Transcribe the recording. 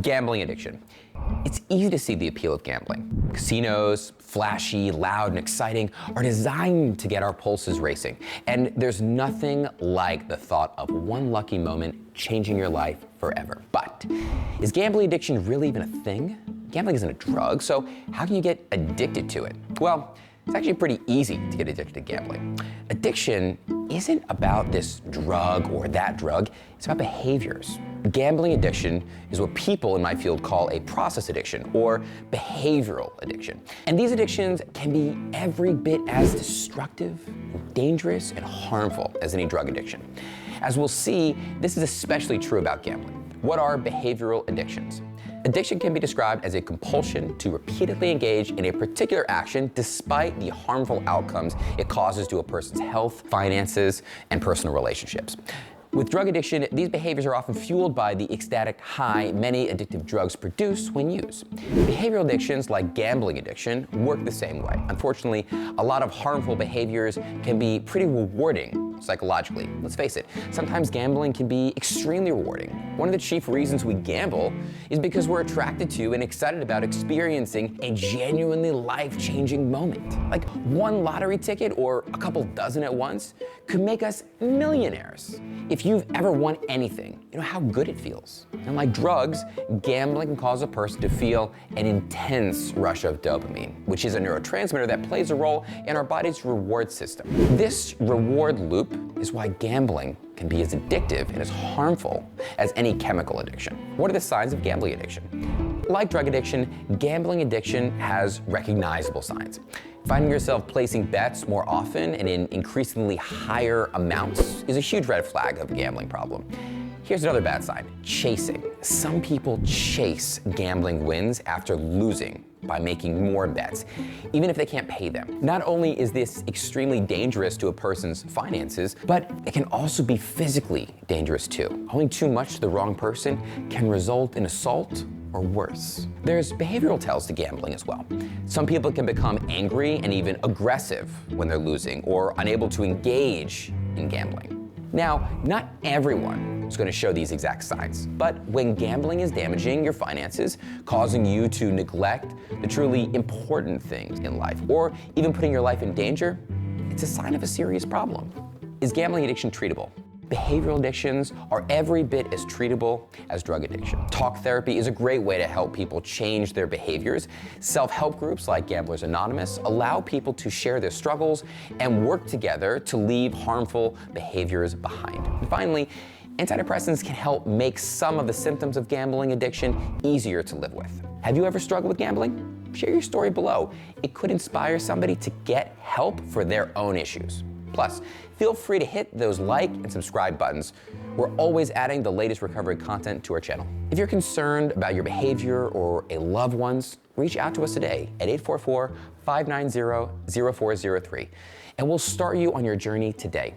Gambling addiction. It's easy to see the appeal of gambling. Casinos, flashy, loud, and exciting, are designed to get our pulses racing. And there's nothing like the thought of one lucky moment changing your life forever. But is gambling addiction really even a thing? Gambling isn't a drug, so how can you get addicted to it? Well, it's actually pretty easy to get addicted to gambling. Addiction isn't about this drug or that drug, it's about behaviors. Gambling addiction is what people in my field call a process addiction or behavioral addiction. And these addictions can be every bit as destructive, dangerous, and harmful as any drug addiction. As we'll see, this is especially true about gambling. What are behavioral addictions? Addiction can be described as a compulsion to repeatedly engage in a particular action despite the harmful outcomes it causes to a person's health, finances, and personal relationships. With drug addiction, these behaviors are often fueled by the ecstatic high many addictive drugs produce when used. Behavioral addictions, like gambling addiction, work the same way. Unfortunately, a lot of harmful behaviors can be pretty rewarding psychologically. Let's face it, sometimes gambling can be extremely rewarding. One of the chief reasons we gamble is because we're attracted to and excited about experiencing a genuinely life-changing moment. Like one lottery ticket or a couple dozen at once could make us millionaires. If you've ever won anything, you know how good it feels. And like drugs, gambling can cause a person to feel an intense rush of dopamine, which is a neurotransmitter that plays a role in our body's reward system. This reward loop is why gambling can be as addictive and as harmful as any chemical addiction. What are the signs of gambling addiction? Like drug addiction, gambling addiction has recognizable signs. Finding yourself placing bets more often and in increasingly higher amounts is a huge red flag of a gambling problem. Here's another bad sign: chasing. Some people chase gambling wins after losing by making more bets, even if they can't pay them. Not only is this extremely dangerous to a person's finances, but it can also be physically dangerous too. Owing too much to the wrong person can result in assault or worse. There's behavioral tells to gambling as well. Some people can become angry and even aggressive when they're losing or unable to engage in gambling. Now, not everyone is going to show these exact signs, but when gambling is damaging your finances, causing you to neglect the truly important things in life, or even putting your life in danger, it's a sign of a serious problem. Is gambling addiction treatable? Behavioral addictions are every bit as treatable as drug addiction. Talk therapy is a great way to help people change their behaviors. Self-help groups like Gamblers Anonymous allow people to share their struggles and work together to leave harmful behaviors behind. And finally, antidepressants can help make some of the symptoms of gambling addiction easier to live with. Have you ever struggled with gambling? Share your story below. It could inspire somebody to get help for their own issues. Plus, feel free to hit those like and subscribe buttons. We're always adding the latest recovery content to our channel. If you're concerned about your behavior or a loved one's, reach out to us today at 844-590-0403, and we'll start you on your journey today.